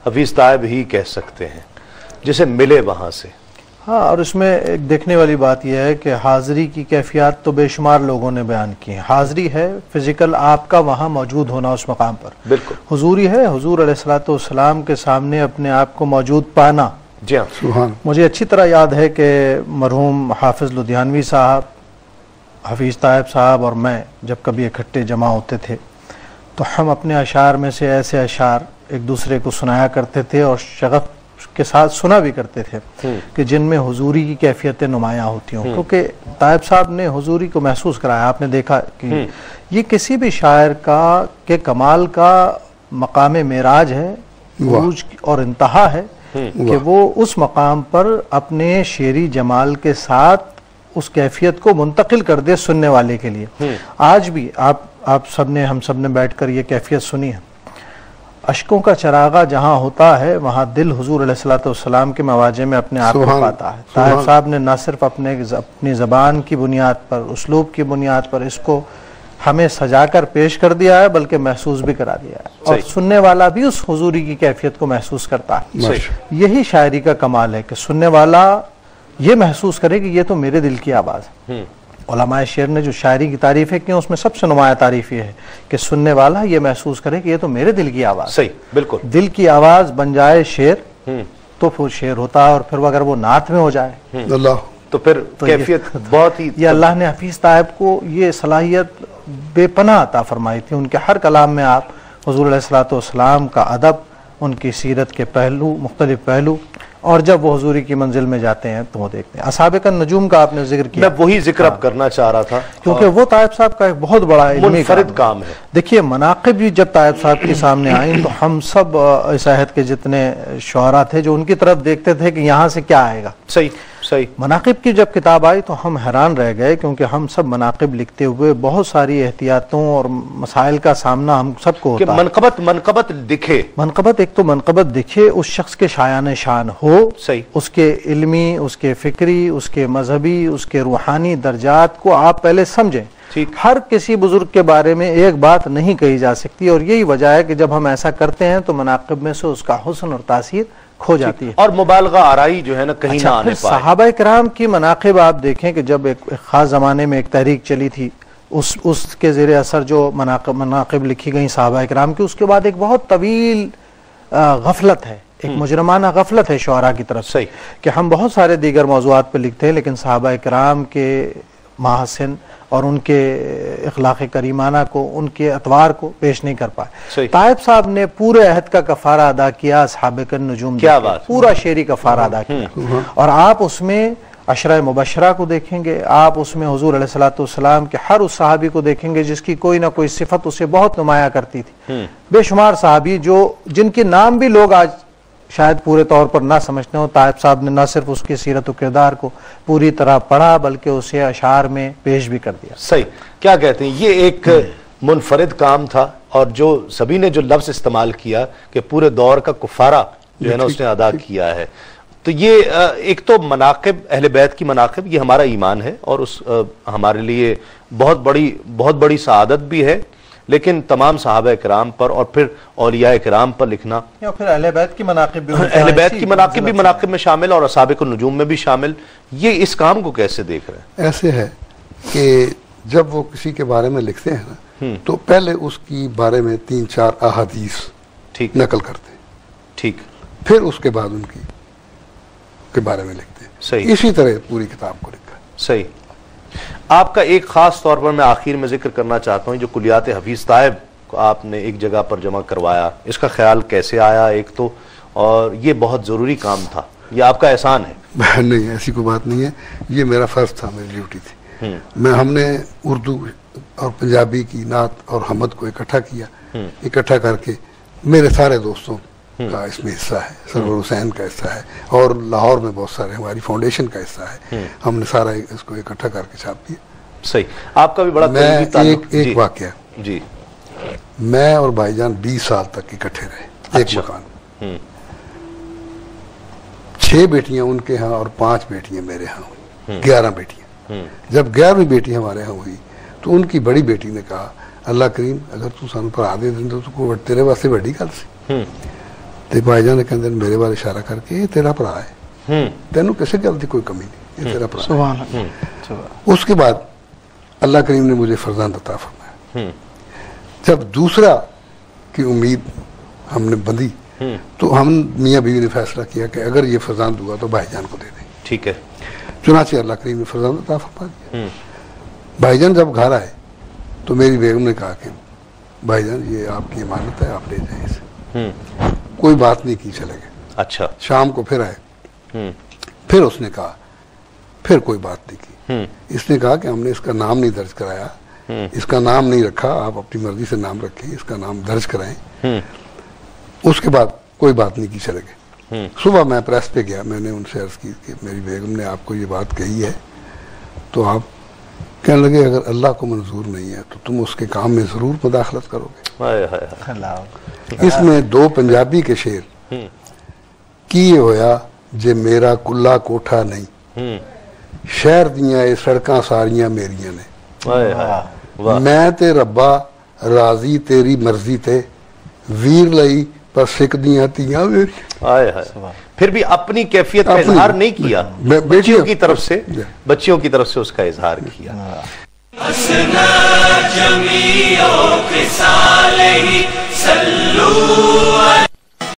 حفیظ طائب ہی کہہ سکتے ہیں جسے ملے وہاں سے. ہاں، اور اس میں ایک دیکھنے والی بات یہ ہے کہ حاضری کی کیفیات تو بے شمار لوگوں نے بیان کی ہیں. حاضری ہے فزیکل آپ کا وہاں موجود ہونا اس مقام پر. بالکل. حضوری ہے حضور علیہ الصلوۃ والسلام کے سامنے اپنے آپ کو موجود پانا. جی ہاں. سبحان. مجھے اچھی طرح یاد ہے کہ مرحوم حافظ لدھیانوی صاحب، حفیظ طائب صاحب اور میں جب کبھی اکٹھے جمع ہوتے تھے تو ہم اپنے اشعار میں سے ایسے اشعار ایک دوسرے کو سنایا کرتے تھے اور شغف کے ساتھ سنا بھی کرتے تھے کہ جن میں حضوری کی کیفیتیں نمایاں ہوتی ہوں، کیونکہ طائب صاحب نے حضوری کو محسوس کرایا. آپ نے دیکھا کہ یہ کسی بھی شاعر کا کہ کمال کا مقام معراج ہے، عروج اور انتہا ہے کہ وہ اس مقام پر اپنے شعری جمال کے ساتھ اس کیفیت کو منتقل کر دے سننے والے کے لیے. آج بھی آپ سب نے، ہم سب نے بیٹھ کر یہ کیفیت سنی ہے. اشکوں کا چراغا جہاں ہوتا ہے وہاں دل حضور علیہ الصلوۃ والسلام کے مواجہ میں اپنے آپ کو پاتا ہے. طائب صاحب نے نہ صرف اپنی زبان کی بنیاد پر، اسلوب کی بنیاد پر اس کو ہمیں سجا کر پیش کر دیا ہے بلکہ محسوس بھی کرا دیا ہے، اور سننے والا بھی اس حضوری کی کیفیت کو محسوس کرتا ہے. یہی شاعری کا کمال ہے کہ سننے والا یہ محسوس کرے کہ یہ تو میرے دل کی آواز ہے. علماء شعر نے جو شاعری کی تعریفیں کی اس میں سب سے نمایاں تعریف یہ ہے کہ سننے والا یہ محسوس کرے کہ یہ تو میرے دل کی آواز. صحیح، بالکل. دل کی آواز بن جائے شعر تو وہ شعر ہوتا ہے، اور پھر اگر وہ نعت میں ہو جائے اللہ تو پھر کیفیت بہت ہی. یہ اللہ نے حفیظ طائب کو یہ صلاحیت بے پناہ عطا فرمائی تھی. ان کے ہر کلام میں آپ حضور علیہ الصلوۃ والسلام کا ادب، ان کی سیرت کے پہلو، مختلف پہلو، اور جب وہ حضوری کی منزل میں جاتے ہیں تو وہ دیکھتے ہیں. اصحاب النجوم کا آپ نے ذکر کیا، میں وہی ذکر اب کرنا چاہ رہا تھا کیونکہ وہ طائب صاحب کا ایک بہت بڑا علمی منفرد کام ہے. دیکھیے مناقب بھی جب طائب صاحب کے سامنے آئیں تو ہم سب اس عہد کے جتنے شعراء تھے جو ان کی طرف دیکھتے تھے کہ یہاں سے کیا آئے گا. صحیح صحیح. مناقب کی جب کتاب آئی تو ہم حیران رہ گئے، کیونکہ ہم سب مناقب لکھتے ہوئے بہت ساری احتیاطوں اور مسائل کا سامنا ہم سب کو ہوتا ہے. منقبت دکھے، منقبت، ایک تو منقبت دکھے، اس شخص کے شایان شان ہو، صحیح، اس کے علمی، اس کے فکری، اس کے مذہبی، اس کے روحانی درجات کو آپ پہلے سمجھیں. ہر کسی بزرگ کے بارے میں ایک بات نہیں کہی جا سکتی، اور یہی وجہ ہے کہ جب ہم ایسا کرتے ہیں تو مناقب میں سے اس کا حسن اور تاثیر کھو جاتی ہے، اور مبالغہ آرائی جو ہے نا کہیں نہ آنے پائے. صحابہ کرام کی مناقب آپ دیکھیں کہ جب ایک خاص زمانے میں ایک تحریک چلی تھی، اس کے زیر اثر جو مناقب لکھی گئیں صحابہ کرام کی، اس کے بعد ایک بہت طویل غفلت ہے، ایک مجرمانہ غفلت ہے شعراء کی طرف سے کہ ہم بہت سارے دیگر موضوعات پہ لکھتے ہیں لیکن صحابہ کرام کے محاسن اور ان کے اخلاق کریمانہ کو، ان کے اطوار کو پیش نہیں کر پائے. طائب صاحب نے پورے عہد کا کفارہ ادا کیا، اصحاب النجوم پورا شعری کفارہ ادا کیا، اور آپ اس میں عشرہ مبشرہ کو دیکھیں گے، آپ اس میں حضور علیہ الصلوۃ والسلام کے ہر اس صحابی کو دیکھیں گے جس کی کوئی نہ کوئی صفت اسے بہت نمایاں کرتی تھی. بے شمار صحابی جن کے نام بھی لوگ آج شاید پورے طور پر نہ سمجھتے ہوں، طائب صاحب نے نہ صرف اس کی سیرت و کردار کو پوری طرح پڑھا بلکہ اسے اشعار میں پیش بھی کر دیا. صحیح. کیا کہتے ہیں، یہ ایک منفرد کام تھا، اور جو سبھی نے جو لفظ استعمال کیا کہ پورے دور کا کفارہ جو ہے نا اس نے ادا کیا ہے. تو یہ ایک تو مناقب، اہل بیت کی مناقب، یہ ہمارا ایمان ہے اور ہمارے لیے بہت بڑی سعادت بھی ہے، لیکن تمام صحابہ کرام پر اور پھر اولیاء کرام پر لکھنا، یا پھر اہل بیت کی مناقب بھی، اہل بیت کی مناقب بھی مناقب میں شامل اور اصحاب النجوم میں بھی شامل. یہ اس کام کو کیسے دیکھ رہے ہیں؟ ایسے ہے کہ جب وہ کسی کے بارے میں لکھتے ہیں نا تو پہلے اس کی بارے میں 3-4 احادیث نقل کرتے ہیں، ٹھیک، پھر اس کے بعد ان کے بارے میں لکھتے ہیں. صحیح. اسی طرح پوری کتاب کو لکھا ہے. صحیح. آپ کا ایک خاص طور پر میں آخر میں ذکر کرنا چاہتا ہوں، جو کلیات حفیظ طائب کو آپ نے ایک جگہ پر جمع کروایا، اس کا خیال کیسے آیا ایک تو، اور یہ بہت ضروری کام تھا، یہ آپ کا احسان ہے؟ نہیں، ایسی کوئی بات نہیں ہے، یہ میرا فرض تھا، میری ڈیوٹی تھی. ہم نے اردو اور پنجابی کی نعت اور حمد کو اکٹھا کر کے میرے سارے دوستوں کا اس میں حصہ ہے، سرور حسین کا حصہ ہے، اور لاہور میں بہت سارے ہماری فاؤنڈیشن کا حصہ ہے. ہم نے سارا اس کو اکٹھا کر کے چھاپ دیا. صحیح. آپ کا بھی بڑا ایک واقعہ، جی، میں اور بھائی جان 20 سال تک اکٹھے رہے ایک مکان. 6 بیٹیاں ان کے ہاں اور 5 بیٹیاں میرے ہاں ہوئی، 11 بیٹیاں. جب 11ویں بیٹی ہمارے ہاں ہوئی تو ان کی بڑی بیٹی نے کہا، اللہ کریم اگر تو سانو پر آدھے دن تو تیرے واسطے بڑی گل سی. تو بھائی جان کہندے میرے والے اشارہ کر کے یہ تیرا بھرا ہے، تینوں کسی گل کی کوئی کمی نہیں، یہ تیرا بھرا ہے۔ سبحان اللہ۔ اس کے بعد اللہ کریم نے مجھے فرزند عطا فرمایا۔ جب دوسرا کی امید ہم نے بندھی تو ہم میاں بیوی نے فیصلہ کیا کہ اگر یہ فرزند ہوا تو بھائی جان کو دے دیں۔ ٹھیک ہے۔ چنانچہ اللہ کریم نے فرزند عطا فرما دیا۔ بھائی جان جب گھر آئے تو میری بیگم نے کہا کہ بھائی جان یہ آپ کی امانت ہے، آپ لے جائیں اسے۔ کوئی بات نہیں کی، چلے گئے۔ اچھا۔ شام کو پھر آئے، پھر اس نے کہا، پھر کوئی بات نہیں کی۔ اس نے کہا کہ ہم نے اس کا نام نہیں درج کرایا، اس کا نام نہیں رکھا، آپ اپنی مرضی سے نام رکھیں، اس کا نام درج کرائیں۔ اس کے بعد کوئی بات نہیں کی، چلے گئے۔ صبح میں پریس پہ گیا، میں نے ان سے عرض کی کہ میری بیگم نے آپ کو یہ بات کہی ہے، تو آپ کہنے لگے اگر اللہ کو منظور نہیں ہے تو تم اس کے کام میں ضرور مداخلت کرو گے۔ اس میں دو پنجابی کے شعر کی یہ ہویا جے میرا کلا کوٹھا نہیں، شہر دیاں یہ سڑکاں ساریاں میریاں نے، میں تے ربا راضی تیری مرضی تے، ویر لئی پر سکدیاں تیاں میری۔ پھر بھی اپنی کیفیت کا اظہار نہیں کیا، بچیوں کی طرف سے اس کا اظہار کیا۔ حسنا جمیع خصالہ صلو